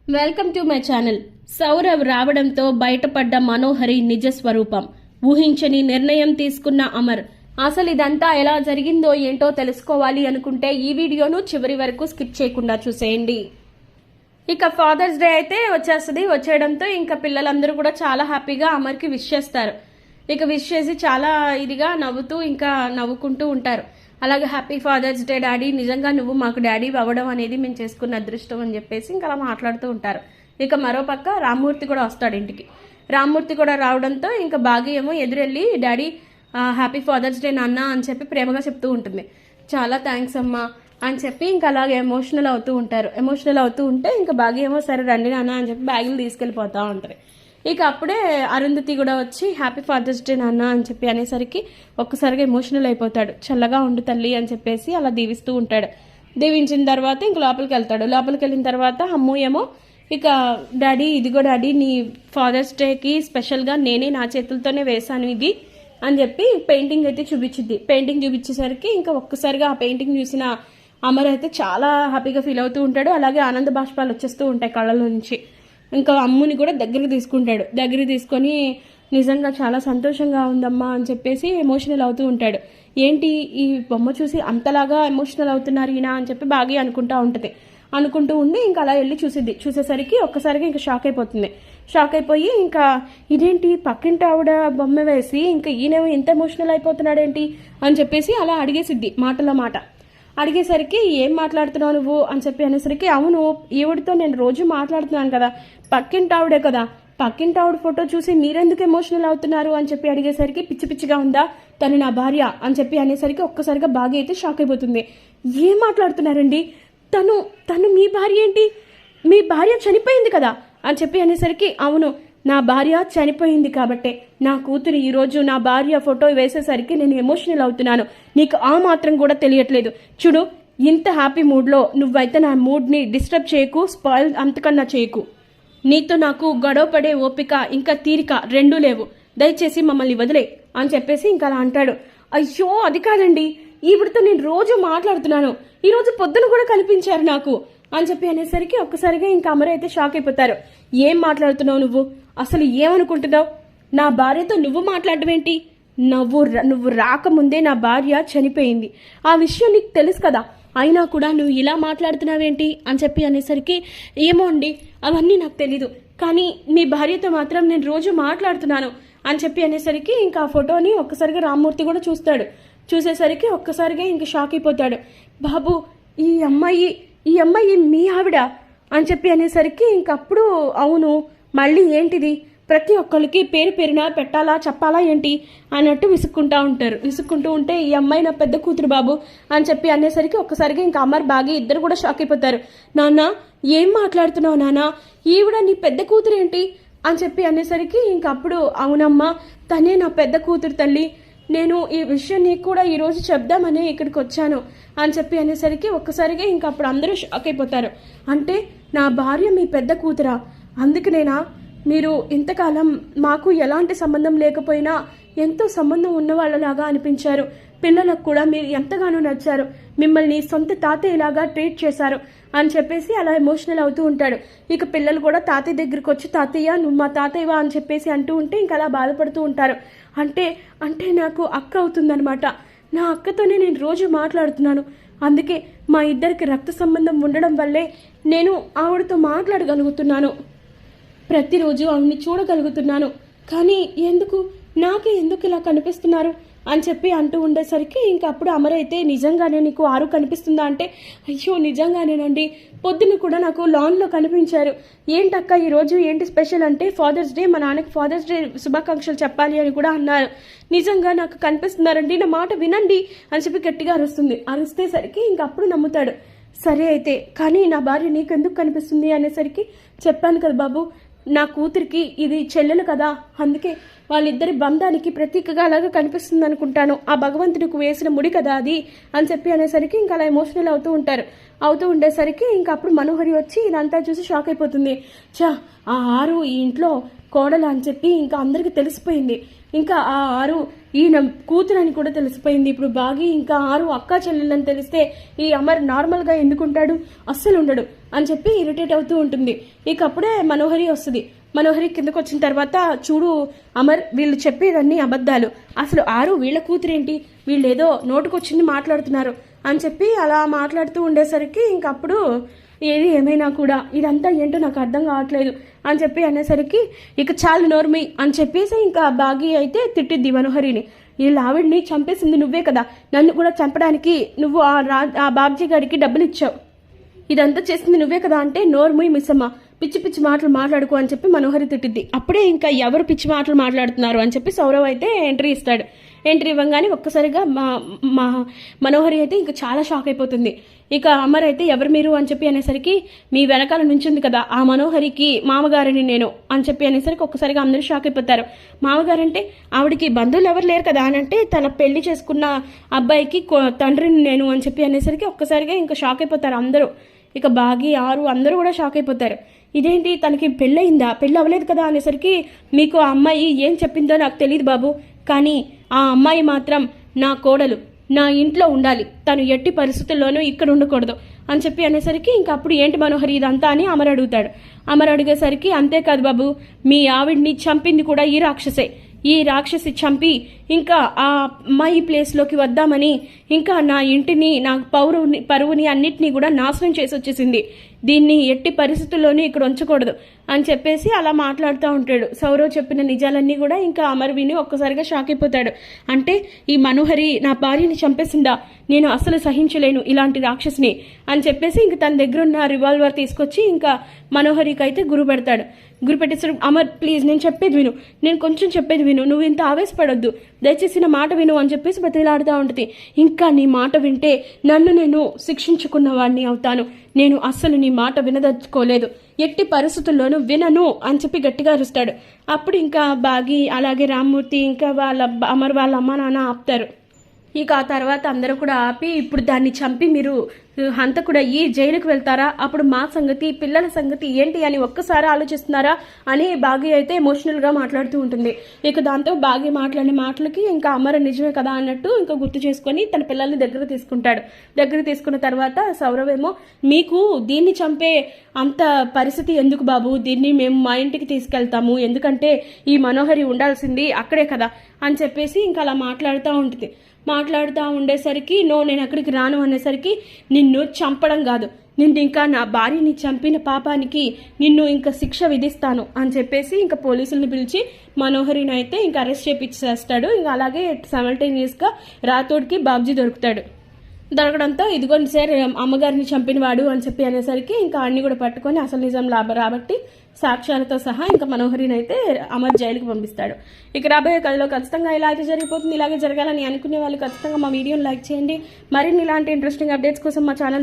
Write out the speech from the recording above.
Welcome to my channel. Sourav రావడంతో బయటపడ్డ మనోహరి నిజ స్వరూపం. ఊహించని నిర్ణయం తీసుకున్న అమర్. అసలు ఇదంతా ఎలా జరిగిందో ఏంటో తెలుసుకోవాలి అనుకుంటే ఈ వీడియోను చివరి వరకు స్కిప్ చేయకుండా చూసేయండి. ఇక ఫాదర్స్ డే అయితే వచ్చేస్తుంది. వచ్చేయడంతో ఇంకా పిల్లలందరూ కూడా చాలా హ్యాపీగా అమర్కి విష్ చేస్తారు. ఇక విష్ చేసి చాలా ఇదిగా నవ్వుతూ ఇంకా నవ్వుకుంటూ ఉంటారు. అలాగే హ్యాపీ ఫాదర్స్ డే డాడీ, నిజంగా నువ్వు మాకు డాడీ అవ్వడం అనేది మేము చేసుకున్న అదృష్టం అని చెప్పేసి ఇంకా అలా మాట్లాడుతూ ఉంటారు. ఇక మరోపక్క రామ్మూర్తి కూడా వస్తాడు ఇంటికి. రామ్మూర్తి కూడా రావడంతో ఇంకా బాగా ఏమో ఎదురెళ్ళి డాడీ హ్యాపీ ఫాదర్స్ డే నాన్న అని చెప్పి ప్రేమగా చెప్తూ ఉంటుంది. చాలా థ్యాంక్స్ అమ్మా అని చెప్పి ఇంకా అలాగే ఎమోషనల్ అవుతూ ఉంటారు. ఎమోషనల్ అవుతూ ఉంటే ఇంకా బాగా ఏమో సరే రండి నాన్న అని చెప్పి బ్యాగులు తీసుకెళ్ళిపోతూ ఉంటారు. ఇక అప్పుడే అరుంధతి కూడా వచ్చి హ్యాపీ ఫాదర్స్ డే నాన్న అని చెప్పి అనేసరికి ఒక్కసారిగా ఎమోషనల్ అయిపోతాడు. చల్లగా ఉండు తల్లి అని చెప్పేసి అలా దీవిస్తూ ఉంటాడు. దీవించిన తర్వాత ఇంక లోపలికి వెళ్తాడు. లోపలికి వెళ్ళిన తర్వాత అమ్ము ఏమో ఇక డాడీ ఇదిగో డాడీ నీ ఫాదర్స్ డేకి స్పెషల్గా నేనే నా చేతులతోనే వేశాను ఇది అని చెప్పి పెయింటింగ్ అయితే చూపించింది. పెయింటింగ్ చూపించేసరికి ఇంకా ఒక్కసారిగా ఆ పెయింటింగ్ చూసిన అమర్ అయితే చాలా హ్యాపీగా ఫీల్ అవుతూ ఉంటాడు. అలాగే ఆనంద బాష్పాలు వచ్చేస్తూ ఉంటాయి కళ్ళలో నుంచి. ఇంకా అమ్ముని కూడా దగ్గరికి తీసుకుంటాడు. దగ్గరికి తీసుకొని నిజంగా చాలా సంతోషంగా ఉందమ్మా అని చెప్పేసి ఎమోషనల్ అవుతూ ఉంటాడు. ఏంటి ఈ బొమ్మ చూసి అంతలాగా ఎమోషనల్ అవుతున్నారు ఈయన అని చెప్పి బాగా అనుకుంటూ ఉంటుంది. అనుకుంటూ ఉండి ఇంకా అలా వెళ్ళి చూసేసరికి ఒక్కసారిగా ఇంకా షాక్ అయిపోతుంది. షాక్ అయిపోయి ఇంకా ఇదేంటి పక్కింటి ఆవిడ బొమ్మ వేసి ఇంకా ఈయనేమో ఇంత ఎమోషనల్ అయిపోతున్నాడేంటి అని చెప్పేసి అలా అడిగేసిద్ది మాటలో మాట. అడిగేసరికి ఏం మాట్లాడుతున్నావు నువ్వు అని చెప్పి అనేసరికి అవును ఈవిడితో నేను రోజు మాట్లాడుతున్నాను కదా, పక్కింటి ఆవిడే కదా, పక్కింటి ఆవిడ ఫోటో చూసి మీరెందుకు ఎమోషనల్ అవుతున్నారు అని చెప్పి అడిగేసరికి పిచ్చి పిచ్చిగా ఉందా తను నా భార్య అని చెప్పి అనేసరికి ఒక్కసారిగా బాగా అయితే షాక్ అయిపోతుంది. ఏం మాట్లాడుతున్నారండి, తను తను మీ భార్య ఏంటి, మీ భార్య చనిపోయింది కదా అని చెప్పి అనేసరికి అవును నా భార్య చనిపోయింది కాబట్టే నా కూతురు ఈరోజు నా భార్య ఫోటో వేసేసరికి నేను ఎమోషనల్ అవుతున్నాను, నీకు ఆ మాత్రం కూడా తెలియట్లేదు. చూడు ఇంత హ్యాపీ మూడ్లో నువ్వైతే నా మూడ్ని డిస్టర్బ్ చేయకు, స్పాయిల్ అంతకన్నా చేయకు. నీతో నాకు గొడవ పడే ఓపిక ఇంకా తీరిక రెండూ లేవు, దయచేసి మమ్మల్ని వదిలే అని చెప్పేసి ఇంకా అలా అంటాడు. అయ్యో అది కాదండి, ఈవిడితో నేను రోజు మాట్లాడుతున్నాను, ఈరోజు పొద్దున కూడా కనిపించారు నాకు అని చెప్పి అనేసరికి ఒక్కసారిగా ఇంకా అమర్ అయితే షాక్ అయిపోతారు. ఏం మాట్లాడుతున్నావు నువ్వు, అసలు ఏమనుకుంటున్నావు, నా భార్యతో నువ్వు మాట్లాడటం ఏంటి, నువ్వు రాకముందే నా భార్య చనిపోయింది, ఆ విషయం నీకు తెలుసు కదా, అయినా కూడా నువ్వు ఇలా మాట్లాడుతున్నావేంటి అని చెప్పి అనేసరికి ఏమో అండి అవన్నీ నాకు తెలీదు, కానీ మీ భార్యతో మాత్రం నేను రోజు మాట్లాడుతున్నాను అని చెప్పి అనేసరికి ఇంకా ఆ ఫోటోని ఒక్కసారిగా రామ్మూర్తి కూడా చూస్తాడు. చూసేసరికి ఒక్కసారిగా ఇంక షాక్ అయిపోతాడు. బాబు ఈ అమ్మాయి మీ ఆవిడ అని చెప్పి అనేసరికి ఇంకప్పుడు అవును మళ్ళీ ఏంటిది, ప్రతి ఒక్కరికి పేరు పేరున పెట్టాలా చెప్పాలా ఏంటి అన్నట్టు విసుక్కుంటూ ఉంటే ఈ అమ్మాయి నా పెద్ద కూతురు బాబు అని చెప్పి అనేసరికి ఒక్కసారిగా ఇంకా అమర్ బాగా ఇద్దరు కూడా షాక్ అయిపోతారు. నాన్న ఏం మాట్లాడుతున్నావు నాన్న, ఈవిడ నీ పెద్ద కూతురు ఏంటి అని చెప్పి అనేసరికి ఇంకప్పుడు అవునమ్మా తనే నా పెద్ద కూతురు తల్లి, నేను ఈ విషయం నీకు కూడా ఈరోజు చెప్దామని ఇక్కడికి వచ్చాను అని చెప్పి అనేసరికి ఒక్కసారిగా ఇంకా అప్పుడు అందరూ షాక్ అయిపోతారు. అంటే నా భార్య మీ పెద్ద కూతురా, అందుకనేనా మీరు ఇంతకాలం మాకు ఎలాంటి సంబంధం లేకపోయినా ఎంతో సంబంధం ఉన్నవాళ్ళలాగా అనిపించారు, పిల్లలకు కూడా మీరు ఎంతగానో నచ్చారు, మిమ్మల్ని సొంత తాతయ్యలాగా ట్రీట్ చేశారు అని చెప్పేసి అలా ఎమోషనల్ అవుతూ ఉంటాడు. ఇక పిల్లలు కూడా తాతయ్య దగ్గరికి వచ్చి తాతయ్య నువ్వు మా తాతయ్యవా అని చెప్పేసి అంటూ ఉంటే ఇంకా అలా బాధపడుతూ ఉంటారు. అంటే నాకు అక్క అవుతుందనమాట, నా అక్కతోనే నేను రోజు మాట్లాడుతున్నాను, అందుకే మా ఇద్దరికి రక్త సంబంధం ఉండడం వల్లే నేను ఆవిడతో మాట్లాడగలుగుతున్నాను, ప్రతిరోజు ఆవిడ్ని చూడగలుగుతున్నాను, కానీ నాకే ఎందుకు ఇలా కనిపిస్తున్నారు అని చెప్పి అంటూ ఉండేసరికి ఇంకా అప్పుడు అమర్ అయితే నిజంగానే నీకు ఆరు కనిపిస్తుందా అంటే అయ్యో నిజంగానేనండి, పొద్దున్న కూడా నాకు లాన్లో కనిపించారు, ఏంటక్క ఈరోజు ఏంటి స్పెషల్ అంటే ఫాదర్స్ డే, మా నాన్నకి ఫాదర్స్ డే శుభాకాంక్షలు చెప్పాలి అని కూడా అన్నారు, నిజంగా నాకు కనిపిస్తున్నారండి, నా మాట వినండి అని చెప్పి గట్టిగా అరిస్తేసరికి ఇంకప్పుడు నమ్ముతాడు. సరే అయితే కానీ నా భార్య నీకెందుకు కనిపిస్తుంది అనేసరికి చెప్పాను కదా బాబు, నా కూతురికి ఇది చెల్లెలు కదా, అందుకే వాళ్ళిద్దరి బంధానికి ప్రతీకగా అలాగా కనిపిస్తుంది అనుకుంటాను, ఆ భగవంతుడికి వేసిన ముడి కదా అది అని చెప్పి అనేసరికి ఇంకా అలా ఎమోషనల్ అవుతూ ఉండేసరికి ఇంకా అప్పుడు మనోహరి వచ్చి ఇదంతా చూసి షాక్ అయిపోతుంది. ఆ ఆరు ఈ ఇంట్లో కోడలు అని చెప్పి ఇంకా అందరికీ తెలిసిపోయింది, ఇంకా ఆ ఆరు ఈయన కూతురని కూడా తెలిసిపోయింది. ఇప్పుడు బాగి ఇంకా ఆరు అక్కా చెల్లెళ్ళని తెలిస్తే ఈ అమర్ నార్మల్గా ఎందుకుంటాడు, అస్సలు ఉండడు అని చెప్పి ఇరిటేట్ అవుతూ ఉంటుంది. ఇక అప్పుడే మనోహరి వస్తుంది. మనోహరి కిందకు వచ్చిన తర్వాత, చూడు అమర్, వీళ్ళు చెప్పేదన్నీ అబద్ధాలు, అసలు ఆరు వీళ్ళ కూతురేంటి, వీళ్ళు ఏదో నోటుకొచ్చింది మాట్లాడుతున్నారు అని చెప్పి అలా మాట్లాడుతూ ఉండేసరికి ఇంకప్పుడు ఏది ఏమైనా కూడా ఇదంతా ఏంటో నాకు అర్థం కావట్లేదు అని చెప్పి అనేసరికి ఇక చాలు నోర్మి అని చెప్పేసి ఇంకా బాగి అయితే తిట్టిద్ది మనోహరిని. వీళ్ళ ఆవిడ్ని చంపేసింది నువ్వే కదా, నన్ను కూడా చంపడానికి నువ్వు ఆ బాబ్జీ గారికి డబ్బులు ఇచ్చావు, ఇదంతా చేసింది నువ్వే కదా అంటే నోర్మి మిస్సమ్మ, పిచ్చి పిచ్చి మాటలు మాట్లాడుకో అని చెప్పి మనోహరి తిట్టిద్ది. అప్పుడే ఇంకా ఎవరు పిచ్చి మాటలు మాట్లాడుతున్నారు అని చెప్పి సౌరవ్ అయితే ఎంట్రీ ఇస్తాడు. ఎంట్రీ ఇవ్వగానే ఒక్కసారిగా మా మనోహరి అయితే ఇంకా చాలా షాక్ అయిపోతుంది. ఇక అమర్ అయితే ఎవరు మీరు అని చెప్పి అనేసరికి, మీ వెనకాల నుంచింది కదా ఆ మనోహరికి మామగారిని నేను అని చెప్పి అనేసరికి ఒక్కసారిగా అందరూ షాక్ అయిపోతారు. మామగారంటే ఆవిడికి బంధువులు ఎవరు లేరు కదా అని అంటే, తన పెళ్లి చేసుకున్న అబ్బాయికి తండ్రిని నేను అని చెప్పి అనేసరికి ఒక్కసారిగా ఇంకా షాక్ అయిపోతారు అందరూ. ఇక బాగి ఆరు అందరూ కూడా షాక్ అయిపోతారు. ఇదేంటి, తనకి పెళ్ళయిందా, పెళ్ళి అవ్వలేదు కదా అనేసరికి, మీకు ఆ అమ్మాయి ఏం చెప్పిందో నాకు తెలియదు బాబు, కానీ ఆ అమ్మాయి మాత్రం నా కోడలు, నా ఇంట్లో ఉండాలి, తను ఎట్టి పరిస్థితుల్లోనూ ఇక్కడ ఉండకూడదు అని చెప్పి అనేసరికి ఇంకా అప్పుడు ఏంటి మనోహరి ఇదంతా అని అమర్ అడుగుతాడు. అమర్ అడిగేసరికి, అంతేకాదు బాబు, మీ ఆవిడ్ని చంపింది కూడా ఈ రాక్షసే, ఈ రాక్షసి చంపి ఇంకా ఆ అమ్మాయి ప్లేస్లోకి వద్దామని ఇంకా నా ఇంటిని, నా పరువుని అన్నిటినీ కూడా నాశనం చేసి వచ్చేసింది, దీన్ని ఎట్టి పరిస్థితుల్లోనూ ఇక్కడ ఉంచకూడదు అని చెప్పేసి అలా మాట్లాడుతూ ఉంటాడు. సౌరవ్ చెప్పిన నిజాలన్నీ కూడా ఇంకా అమర్ విని ఒక్కసారిగా షాక్ అయిపోతాడు. అంటే ఈ మనోహరి నా భార్యని చంపేసిందా, నేను అసలు సహించలేను ఇలాంటి రాక్షసిని అని చెప్పేసి ఇంక తన దగ్గర ఉన్న రివాల్వర్ తీసుకొచ్చి ఇంకా మనోహరికి అయితే గురి పెడతాడు. గురి పెట్టేసాడు. అమర్ ప్లీజ్, నేను చెప్పేది విను, నేను కొంచెం చెప్పేది విను, నువ్వు ఇంత ఆవేశపడొద్దు, దయచేసి నా మాట విను అని చెప్పేసి బతిలాడుతూ ఉంటుంది. ఇంకా నీ మాట వింటే నన్ను నేను శిక్షించుకున్న వాడిని అవుతాను, నేను అస్సలు నీ మాట వినదలుచుకోలేదు, ఎట్టి పరిస్థితుల్లోనూ వినను అని చెప్పి గట్టిగా అరుస్తాడు. అప్పుడు ఇంకా బాగి అలాగే రామ్మూర్తి ఇంకా అమర్ వాళ్ళ అమ్మ నాన్న ఆపుతారు. ఇక ఆ తర్వాత అందరూ కూడా ఆపి, ఇప్పుడు దాన్ని చంపి మీరు హంతకుడు అయ్యి జైలుకు వెళ్తారా, అప్పుడు మా సంగతి, పిల్లల సంగతి ఏంటి అని ఒక్కసారి ఆలోచిస్తున్నారా అని బాగి అయితే ఎమోషనల్గా మాట్లాడుతూ ఉంటుంది. ఇక దాంతో బాగి మాట్లాడిన మాటలకి ఇంకా అమర నిజమే కదా అన్నట్టు ఇంకా గుర్తు చేసుకొని తన పిల్లల్ని దగ్గర తీసుకుంటాడు. దగ్గర తీసుకున్న తర్వాత సౌరవ్ ఏమో, మీకు దీన్ని చంపే అంత పరిస్థితి ఎందుకు బాబు, దీన్ని మేము మా ఇంటికి తీసుకెళ్తాము, ఎందుకంటే ఈ మనోహరి ఉండాల్సింది అక్కడే కదా అని చెప్పేసి ఇంకా అలా మాట్లాడుతూ ఉంటుంది. మాట్లాడుతూ ఉండేసరికి, నేను అక్కడికి రాను అనేసరికి, నిన్ను చంపడం కాదు, నిన్ను ఇంకా నా భార్యని చంపిన పాపానికి నిన్ను ఇంకా శిక్ష విధిస్తాను అని చెప్పేసి ఇంకా పోలీసుల్ని పిలిచి మనోహరిని అయితే ఇంకా అరెస్ట్ చేపించేస్తాడు. ఇంకా అలాగే సైమల్టేనియస్గా రాథోడ్కి బాబ్జీ దొరుకుతాడు. దొరకడంతో, ఇదిగోండి సార్ అమ్మగారిని చంపినవాడు అని చెప్పి అనేసరికి ఇంకా అన్ని కూడా పట్టుకొని అసలు నిజం రాబట్టి సాక్ష్యాలతో సహా ఇంకా మనోహరిని అయితే అమర్ జైలుకి పంపిస్తాడు. ఇక రాబోయే కథలో ఖచ్చితంగా ఇలాగే జరిగిపోతుంది. ఇలాగే జరగాలని అనుకునే వాళ్ళు ఖచ్చితంగా మా వీడియోని లైక్ చేయండి. మరిన్ని ఇలాంటి ఇంట్రెస్టింగ్ అప్డేట్స్ కోసం మా ఛానల్